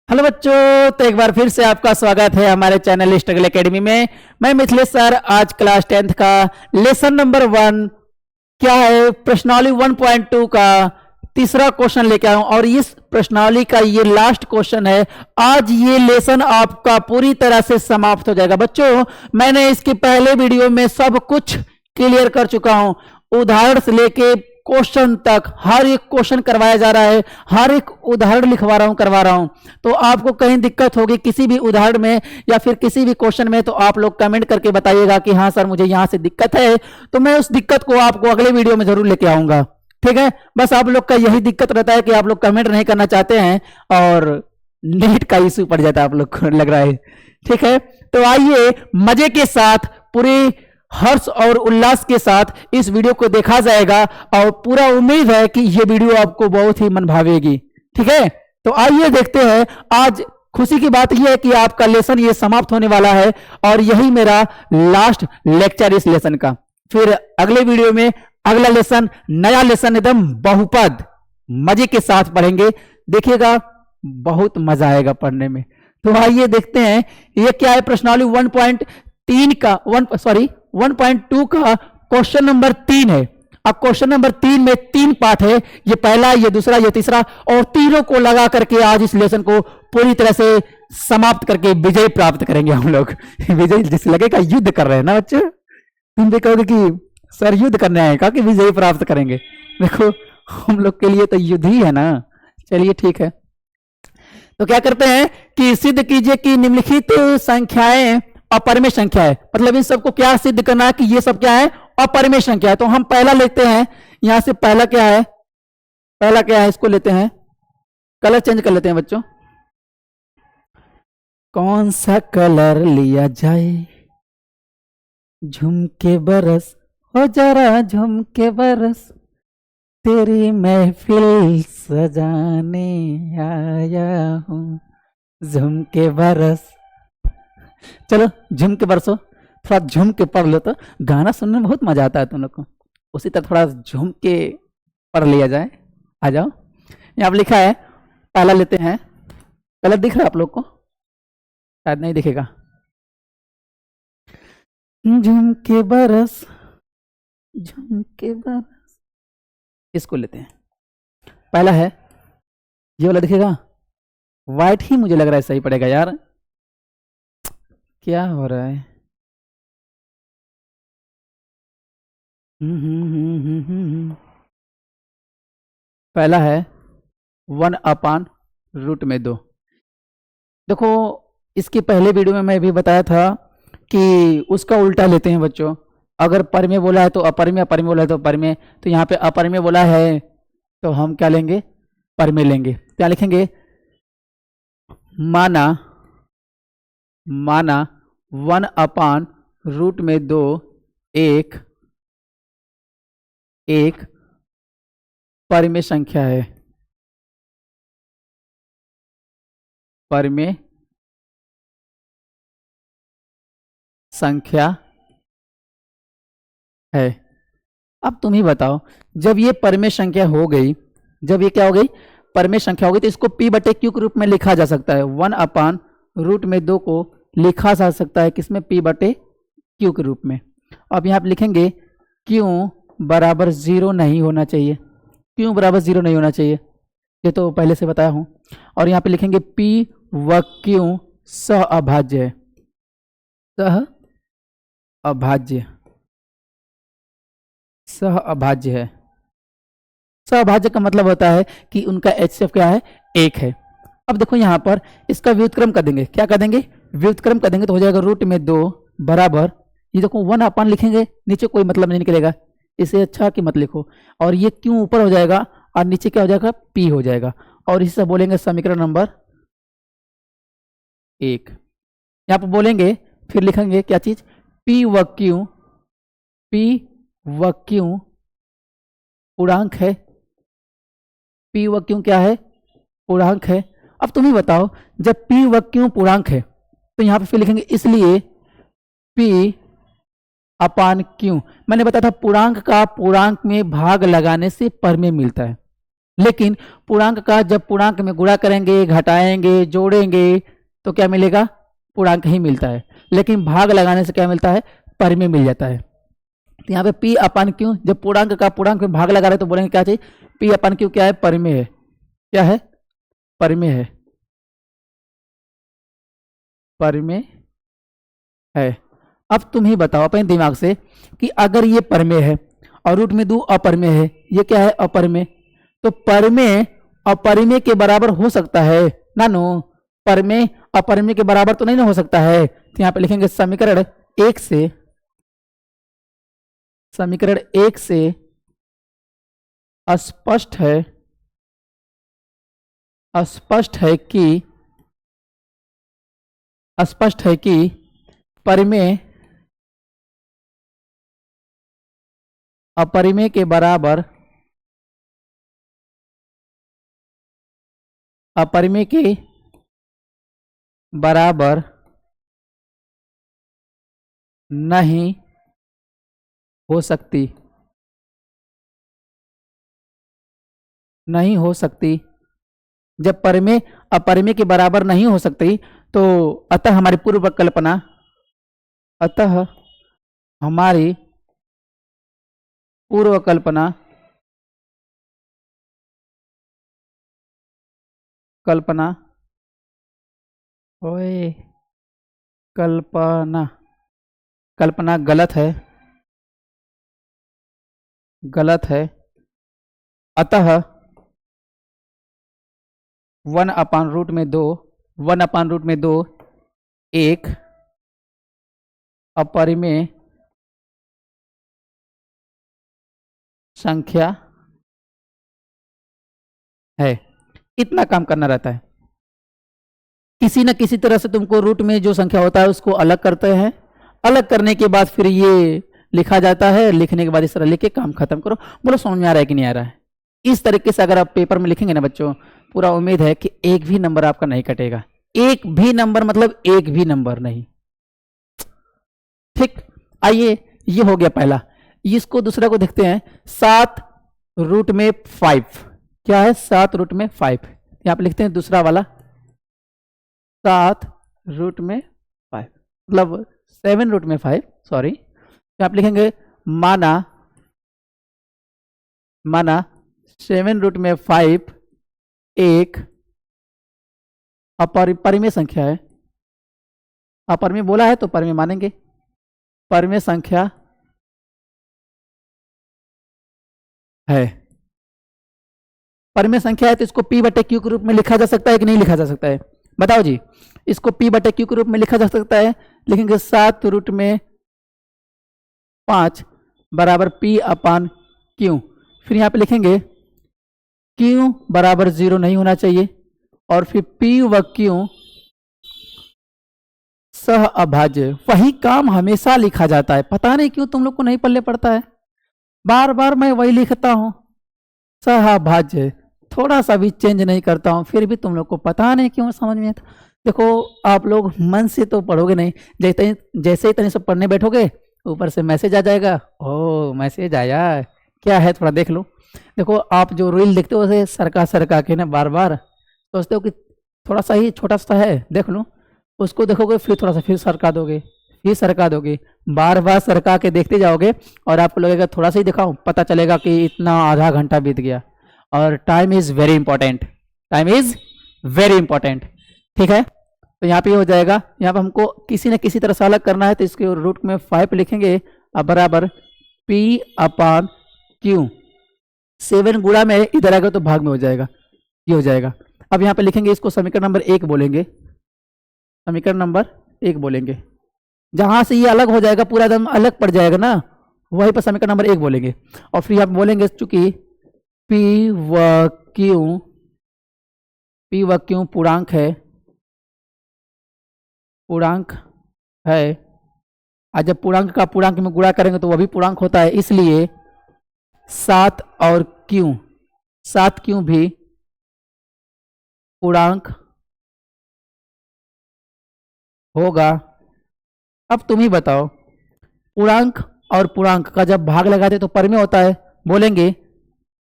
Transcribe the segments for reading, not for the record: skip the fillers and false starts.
Hello बच्चों, तो एक बार फिर से आपका स्वागत है हमारे चैनल स्ट्रगल एकेडमी में। मैं मिथिलेश सर आज क्लास 10th का लेसन नंबर 1 क्या है प्रश्नावली 1.2 का तीसरा क्वेश्चन लेके आया हूं और इस प्रश्नावली का ये लास्ट क्वेश्चन है। आज ये लेसन आपका पूरी तरह से समाप्त हो जाएगा। बच्चों, मैंने इसके पहले वीडियो में सब कुछ क्लियर कर चुका हूं, उदाहरण से लेके क्वेश्चन तक हर एक क्वेश्चन करवाया जा रहा है, हर एक उदाहरण लिखवा रहा हूं, करवा रहा हूं। तो आपको कहीं दिक्कत होगी किसी भी उदाहरण में या फिर किसी भी क्वेश्चन में, तो आप लोग कमेंट करके बताइएगा कि हाँ सर मुझे यहां से दिक्कत है, तो मैं उस दिक्कत को आपको अगले वीडियो में जरूर लेके आऊंगा। ठीक है, बस आप लोग का यही दिक्कत रहता है कि आप लोग कमेंट नहीं करना चाहते हैं और नेट का इश्यू पड़ जाता है आप लोग को, लग रहा है। ठीक है, तो आइए मजे के साथ पूरी हर्ष और उल्लास के साथ इस वीडियो को देखा जाएगा और पूरा उम्मीद है कि ये वीडियो आपको बहुत ही मन भावेगी। ठीक है, तो आइए देखते हैं। आज खुशी की बात यह है कि आपका लेसन ये समाप्त होने वाला है और यही मेरा लास्ट लेक्चर इस लेसन का। फिर अगले वीडियो में अगला लेसन, नया लेसन एकदम बहुपद मजे के साथ पढ़ेंगे। देखिएगा बहुत मजा आएगा पढ़ने में। तो आइए देखते हैं ये क्या है। प्रश्नावली 1.3 का 1.2 का क्वेश्चन नंबर 3 है। अब क्वेश्चन नंबर 3 में 3 पार्ट है, ये पहला, ये दूसरा, ये तीसरा, और तीनों को लगा करके आज इस लेसन को पूरी तरह से समाप्त करके विजय प्राप्त करेंगे हम लोग। विजय जिस लगेगा युद्ध कर रहे हैं ना बच्चे, तुम भी कहोगे कि सर युद्ध करने आए का कि विजय प्राप्त करेंगे। देखो हम लोग के लिए तो युद्ध ही है ना। चलिए ठीक है, तो क्या करते हैं कि सिद्ध कीजिए कि निम्नलिखित संख्याएं अपरिमेय संख्या है। मतलब इन सबको क्या सिद्ध करना है कि ये सब क्या है, अपरिमेय संख्या है। तो हम पहला लेते हैं, यहां से पहला क्या है, पहला क्या है, इसको लेते हैं, कलर चेंज कर लेते हैं बच्चों। कौन सा कलर लिया जाए, झुमके बरस हो जरा झुमके बरस, तेरी महफिल सजाने आया हूं, झुमके बरस। चलो झुम के बरसो, थोड़ा झुम के पढ़ लो तो गाना सुनने में बहुत मजा आता है तुम लोग को। उसी तरह थोड़ा झुम के पढ़ लिया जाए। आ जाओ, यहाँ पर लिखा है, पहला लेते हैं। कलर दिख रहा है आप लोग को? शायद नहीं दिखेगा। झुम के बरस, झुम के बरस, इसको लेते हैं। पहला है ये वाला, दिखेगा? व्हाइट ही मुझे लग रहा है सही पड़ेगा यार, क्या हो रहा है? पहला है 1/√2। देखो इसके पहले वीडियो में मैं भी बताया था कि उसका उल्टा लेते हैं बच्चों। अगर परिमेय बोला है तो अपरिमेय, अपरिमेय बोला है तो परिमेय। तो यहाँ पे अपरिमेय बोला है तो हम क्या लेंगे, परिमेय लेंगे। क्या लिखेंगे, माना 1/√2 एक परिमेय संख्या है। परिमेय संख्या है। अब तुम ही बताओ, जब ये परिमेय संख्या हो गई, जब ये क्या हो गई, परिमेय संख्या हो गई, तो इसको p/q के रूप में लिखा जा सकता है। 1/√2 को लिखा जा सकता है किसमें, p/q के रूप में। अब यहाँ पे लिखेंगे q बराबर 0 नहीं होना चाहिए, q बराबर 0 नहीं होना चाहिए, ये तो पहले से बताया हूं। और यहाँ पे लिखेंगे p व q सहअभाज्य है, सहअभाज्य, सहअभाज्य है। सहअभाज्य का मतलब होता है कि उनका HCF क्या है, 1 है। अब देखो यहाँ पर इसका व्युत्क्रम कर देंगे। क्या कर देंगे, व्युत्क्रम कर देंगे, तो हो जाएगा √2 बराबर, ये देखो 1 लिखेंगे, नीचे कोई मतलब नहीं निकलेगा, इसे अच्छा कि मत लिखो। और ये क्यों ऊपर हो जाएगा और नीचे क्या हो जाएगा, p हो जाएगा। और इसे बोलेंगे समीकरण नंबर 1। यहाँ पर बोलेंगे, फिर लिखेंगे क्या चीज, p व q पूर्णांक है, p व q क्या है, पूर्णांक है। अब तुम ही बताओ, जब p व q पूर्णांक है तो यहाँ पे फिर लिखेंगे इसलिए p/q। मैंने बताया था पूर्णांक का पूर्णांक में भाग लगाने से परिमेय मिलता है। लेकिन पूर्णांक का जब पूर्णांक में गुणा करेंगे, घटाएंगे, जोड़ेंगे तो क्या मिलेगा? पूर्णांक ही मिलता है। लेकिन भाग लगाने से क्या मिलता है? परिमेय मिल जाता है। तो यहाँ पे पी अपान क्यू, जब पूर्णांक का पूर्णांक में भाग लगा रहे तो बोलेंगे क्या चाहिए? पी अपान क्यू क्या है? परिमेय है। क्या है? परिमेय है। परिमेय है। अब तुम ही बताओ अपने दिमाग से कि अगर ये परिमेय है और रूट में 2 अपरिमेय है, ये क्या है? अपरिमेय। तो परिमेय अपरिमेय के बराबर हो सकता है ना? नो, परिमेय अपरिमेय के बराबर तो नहीं ना हो सकता है। तो यहाँ पे लिखेंगे समीकरण 1 से, समीकरण 1 से स्पष्ट है, स्पष्ट है कि, स्पष्ट है कि परिमेय अपरिमेय के बराबर, अपरिमेय के बराबर नहीं हो सकती, नहीं हो सकती। जब परिमेय अपरिमेय के बराबर नहीं हो सकती तो अतः हमारी पूर्व कल्पना, अतः हमारी पूर्व कल्पना, कल्पना, ओए, कल्पना, कल्पना गलत है, गलत है। अतः 1/√2, 1/√2 एक अपरिमेय संख्या है। इतना काम करना रहता है। किसी न किसी तरह से तुमको रूट में जो संख्या होता है उसको अलग करते हैं, अलग करने के बाद फिर ये लिखा जाता है, लिखने के बाद इस तरह लिख के काम खत्म करो। बोलो समझ में आ रहा है कि नहीं आ रहा है? इस तरीके से अगर आप पेपर में लिखेंगे ना बच्चों, पूरा उम्मीद है कि एक भी नंबर आपका नहीं कटेगा। एक भी नंबर मतलब एक भी नंबर नहीं। ठीक, आइए, ये हो गया पहला। इसको दूसरा को देखते हैं। 7√5 क्या है? 7√5। यहाँ पे लिखते हैं दूसरा वाला 7√5 मतलब 7√5, सॉरी। यहाँ पे लिखेंगे माना, माना 7√5 एक अपरिमेय संख्या है। अपरिमेय बोला है तो परिमेय मानेंगे। परिमेय संख्या है। परिमेय संख्या है तो इसको p/q के रूप में लिखा जा सकता है कि नहीं लिखा जा सकता है? बताओ जी, इसको p/q के रूप में लिखा जा सकता है। लिखेंगे 7√5 बराबर p/q। फिर यहाँ पे लिखेंगे q बराबर 0 नहीं होना चाहिए और फिर p व q सह अभाज्य। वही काम हमेशा लिखा जाता है, पता नहीं क्यों तुम लोग को नहीं पल्ले पड़ता है। बार बार मैं वही लिखता हूं, सह अभाज्य। थोड़ा सा भी चेंज नहीं करता हूं, फिर भी तुम लोग को पता नहीं क्यों समझ में आता। देखो आप लोग मन से तो पढ़ोगे नहीं, जैसे ही तनी सब पढ़ने बैठोगे ऊपर से मैसेज आ जाएगा। ओ मैसेज आया, क्या है थोड़ा देख लो। देखो आप जो रील देखते हो उसे सरका सरका के ना बार बार सोचते हो कि थोड़ा सा ही छोटा सा है, देख लो। उसको देखोगे फिर थोड़ा सा फिर सरका दोगे, फिर सरका दोगे, बार बार सरका के देखते जाओगे और आपको लगेगा थोड़ा सा ही दिखाऊं, पता चलेगा कि इतना आधा घंटा बीत गया। और time is very important, time is very important. ठीक है, तो यहाँ पे हो जाएगा। यहाँ पे हमको किसी न किसी तरह से अलग करना है तो इसके रूट में 5 लिखेंगे अब बराबर p/q। 7 गुणा में इधर आएगा तो भाग में हो जाएगा, ये हो जाएगा। अब यहाँ पे लिखेंगे इसको समीकरण नंबर 1 बोलेंगे, समीकरण नंबर 1 बोलेंगे। जहां से ये अलग हो जाएगा, पूरा एकदम अलग पड़ जाएगा ना, वहीं पर समीकरण नंबर 1 बोलेंगे। और फिर आप बोलेंगे चूंकि p व q पूर्णांक है, पूर्णांक है। और जब पूर्णांक का पूर्णांक में गुणा करेंगे तो वह भी पूर्णांक होता है, इसलिए 7 और q, 7q भी पूर्णांक होगा। अब तुम ही बताओ, पूर्णांक और पूर्णांक का जब भाग लगाते तो परिमेय होता है। बोलेंगे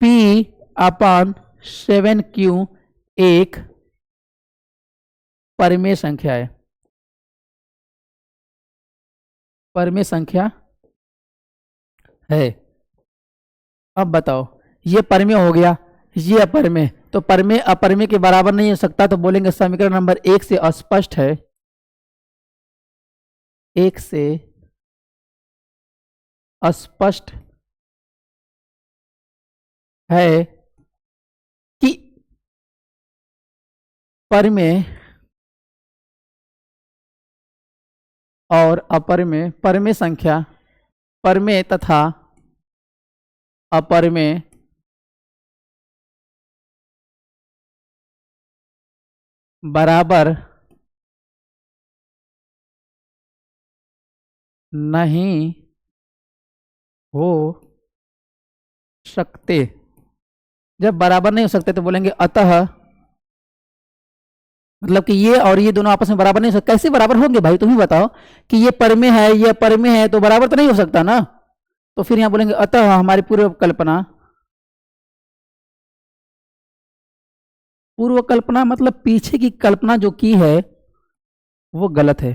p/q 7q एक परिमेय संख्या है, परिमेय संख्या है। अब बताओ, ये परिमेय हो गया, ये अपरिमेय, तो परिमेय अपरिमेय के बराबर नहीं हो सकता, तो बोलेंगे समीकरण नंबर 1 से अस्पष्ट है, 1 से अस्पष्ट है कि परिमेय और अपरिमेय, परिमेय संख्या, परिमेय तथा अपरिमेय बराबर नहीं हो सकते। जब बराबर नहीं हो सकते तो बोलेंगे अतः, मतलब कि ये और ये दोनों आपस में बराबर नहीं हो सकते। कैसे बराबर होंगे भाई, तुम ही बताओ कि ये परिमेय है, ये अपरिमेय है, तो बराबर तो नहीं हो सकता ना। तो फिर यहां बोलेंगे अतः हमारी पूर्व कल्पना, पूर्व कल्पना मतलब पीछे की कल्पना जो की है वो गलत है,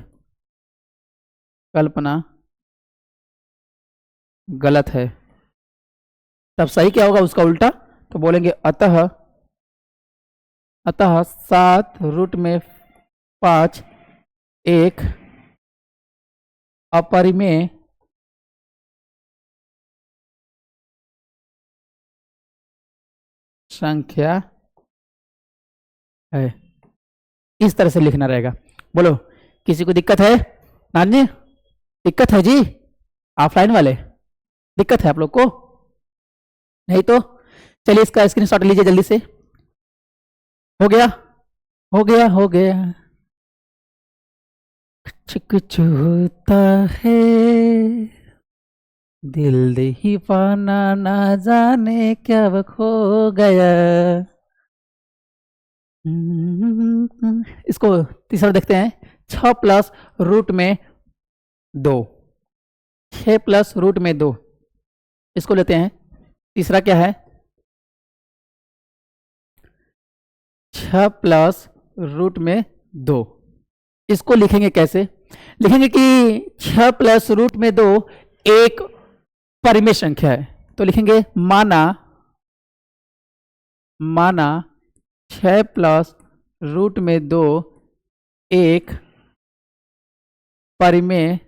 कल्पना गलत है। तब सही क्या होगा उसका उल्टा, तो बोलेंगे अतः, अतः 7√5 एक अपरिमेय संख्या है। इस तरह से लिखना रहेगा। बोलो, किसी को दिक्कत है? नानी दिक्कत है जी? ऑफलाइन वाले दिक्कत है आप लोग को? नहीं तो चलिए इसका स्क्रीनशॉट लीजिए जल्दी से। हो गया, हो गया, हो गया। कुछ होता है दिल दीवाना ना जाने क्या वो खो गया। इसको तीसरा देखते हैं। 6 प्लस रूट में 2, 6 प्लस रूट में 2, इसको लेते हैं। तीसरा क्या है? 6 प्लस रूट में 2, इसको लिखेंगे कैसे? लिखेंगे कि 6 प्लस रूट में 2 एक परिमेय संख्या है, तो लिखेंगे माना, माना 6 प्लस रूट में 2 एक परिमेय,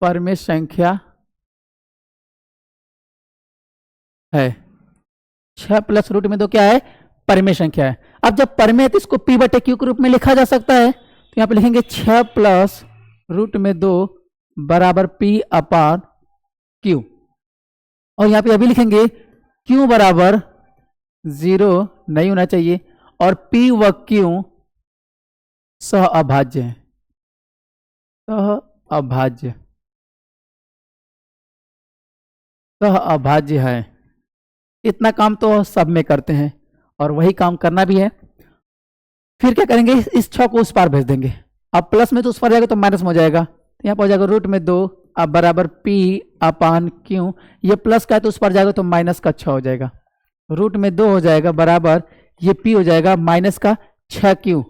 परिमेय संख्या है। 6 प्लस रूट में 2 क्या है? परिमेय संख्या है। अब जब परिमेय है तो इसको p बटे q के रूप में लिखा जा सकता है, तो यहां पे लिखेंगे 6 प्लस रूट में 2 बराबर p अपान q, और यहां पे अभी लिखेंगे q बराबर 0 नहीं होना चाहिए, और p व q सह अभाज्य है, सह अभाज्य, सह अभाज्य है। इतना काम तो सब में करते हैं और वही काम करना भी है। फिर क्या करेंगे? इस 6 को उस पार भेज देंगे। अब प्लस में तो उस पार जाएगा तो माइनस में हो जाएगा, तो यहाँ पर हो जाएगा रूट में 2 अब बराबर p अपान q, ये प्लस का है तो उस पार जाएगा तो माइनस का 6 हो जाएगा। रूट में 2 हो जाएगा बराबर ये p हो जाएगा माइनस का 6q,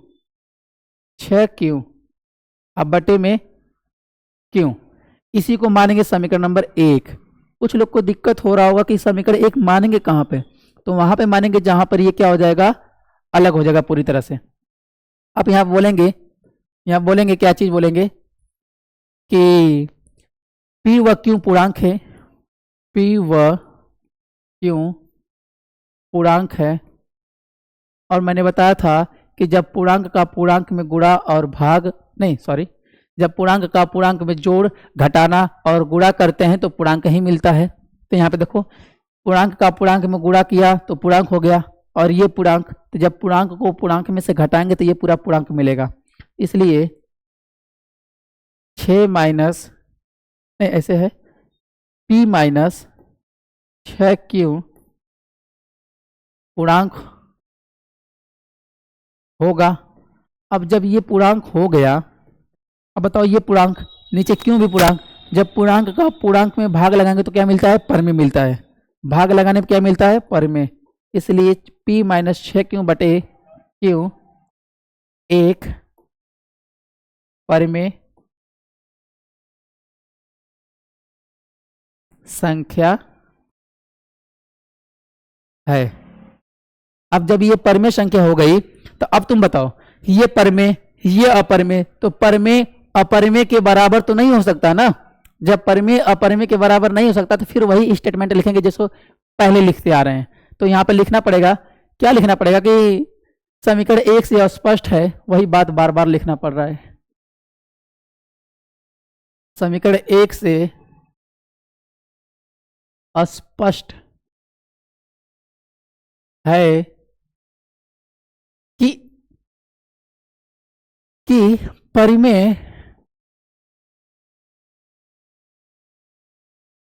6q अब बटे में q। इसी को मानेंगे समीकरण नंबर 1। कुछ लोग को दिक्कत हो रहा होगा कि समीकरण 1 मानेंगे कहाँ पे, तो वहां पे मानेंगे जहां पर ये क्या हो जाएगा, अलग हो जाएगा पूरी तरह से। अब यहाँ बोलेंगे, यहाँ बोलेंगे क्या चीज बोलेंगे कि p व q पूर्णांक है, p व q पूर्णांक है, और मैंने बताया था कि जब पूर्णांक का पूर्णांक में गुणा और भाग, नहीं सॉरी, जब पूर्णांक का पूर्णांक में जोड़, घटाना और गुणा करते हैं तो पूर्णांक ही मिलता है। तो यहाँ पे देखो, पूर्णांक का पूर्णांक में गुणा किया तो पूर्णांक हो गया, और ये पूर्णांक, तो जब पूर्णांक को पूर्णांक में से घटाएंगे तो ये पूरा पूर्णांक मिलेगा। इसलिए 6 माइनस, नहीं ऐसे है, p माइनस 6q पूर्णांक होगा। अब जब ये पूर्णांक हो गया, अब बताओ ये पूर्णांक, नीचे क्यों भी पूर्णांक, जब पूर्णांक का पूर्णांक में भाग लगाएंगे तो क्या मिलता है? परिमेय मिलता है। भाग लगाने पे क्या मिलता है, परिमेय। इसलिए p माइनस 6q बटे q एक परिमेय संख्या है। अब जब ये परिमेय संख्या हो गई तो अब तुम बताओ, ये परिमेय ये अपरिमेय, तो परिमेय अपरिमेय के बराबर तो नहीं हो सकता ना। जब परिमेय अपरिमेय के बराबर नहीं हो सकता तो फिर वही स्टेटमेंट लिखेंगे जिसको पहले लिखते आ रहे हैं। तो यहाँ पे लिखना पड़ेगा, क्या लिखना पड़ेगा कि समीकरण 1 से अस्पष्ट है, वही बात बार बार लिखना पड़ रहा है। समीकरण 1 से अस्पष्ट है कि परिमेय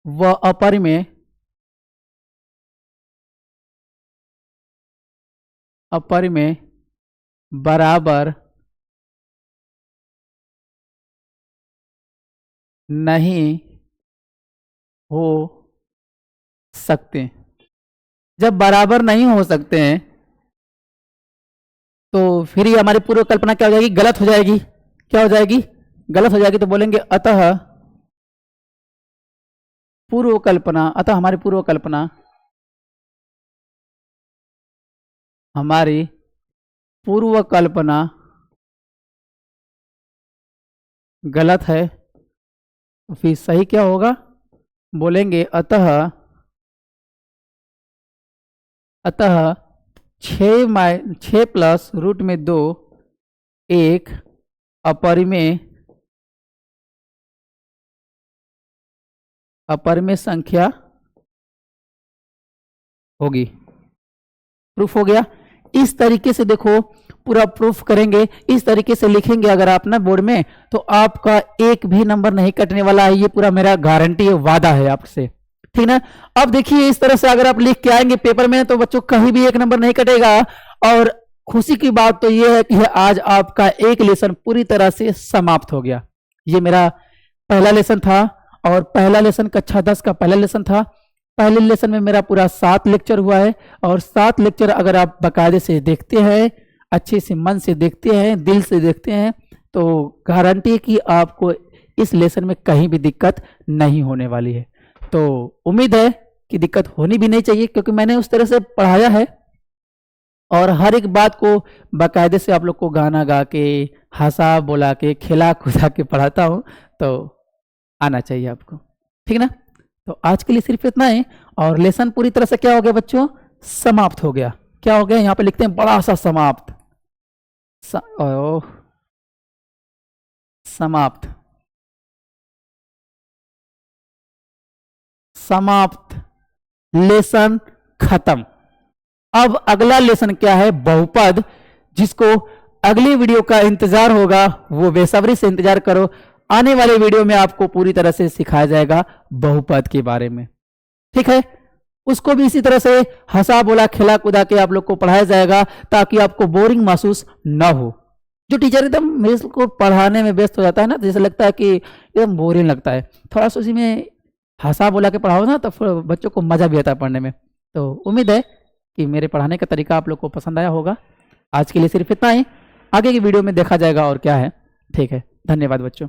व अपरिमेय बराबर नहीं हो सकते। जब बराबर नहीं हो सकते हैं तो फिर ये हमारी पूर्व कल्पना क्या हो जाएगी, गलत हो जाएगी। क्या हो जाएगी, गलत हो जाएगी। तो बोलेंगे अतः पूर्व कल्पना, अतः हमारी पूर्व कल्पना, हमारी पूर्व कल्पना गलत है। तो फिर सही क्या होगा, बोलेंगे अतः 6 प्लस रूट में 2 एक अपरिमेय संख्या होगी। प्रूफ हो गया। इस तरीके से देखो पूरा प्रूफ करेंगे, इस तरीके से लिखेंगे अगर आप ना बोर्ड में, तो आपका एक भी नंबर नहीं कटने वाला है। ये पूरा मेरा गारंटी है, वादा है आपसे, ठीक ना। अब देखिए इस तरह से अगर आप लिख के आएंगे पेपर में तो बच्चों कहीं भी एक नंबर नहीं कटेगा। और खुशी की बात तो ये है कि आज आपका एक लेसन पूरी तरह से समाप्त हो गया। ये मेरा पहला लेसन था और पहला लेसन कक्षा 10 का पहला लेसन था। पहले लेसन में मेरा पूरा 7 लेक्चर हुआ है और 7 लेक्चर अगर आप बाकायदे से देखते हैं, अच्छे से मन से देखते हैं, दिल से देखते हैं, तो गारंटी कि आपको इस लेसन में कहीं भी दिक्कत नहीं होने वाली है। तो उम्मीद है कि दिक्कत होनी भी नहीं चाहिए, क्योंकि मैंने उस तरह से पढ़ाया है और हर एक बात को बाकायदे से आप लोग को गाना गा के, हंसा बोला के, खिला खुदा के पढ़ाता हूँ, तो आना चाहिए आपको, ठीक ना। तो आज के लिए सिर्फ इतना ही और लेसन पूरी तरह से क्या हो गया बच्चों, समाप्त हो गया। क्या हो गया, यहाँ पे लिखते हैं बड़ा सा समाप्त, समाप्त, लेसन खत्म। अब अगला लेसन क्या है, बहुपद, जिसको अगली वीडियो का इंतजार होगा वो बेसब्री से इंतजार करो। आने वाले वीडियो में आपको पूरी तरह से सिखाया जाएगा बहुपद के बारे में, ठीक है। उसको भी इसी तरह से हंसा बोला खिला कुदा के आप लोग को पढ़ाया जाएगा ताकि आपको बोरिंग महसूस ना हो। जो टीचर एकदम मेरे को पढ़ाने में व्यस्त हो जाता है ना, जैसे लगता है कि एकदम बोरिंग लगता है, थोड़ा सा उसी में हंसा बोला के पढ़ाओ ना तो फिर बच्चों को मजा भी आता है पढ़ने में। तो उम्मीद है कि मेरे पढ़ाने का तरीका आप लोग को पसंद आया होगा। आज के लिए सिर्फ इतना ही, आगे की वीडियो में देखा जाएगा और क्या है, ठीक है। धन्यवाद बच्चों।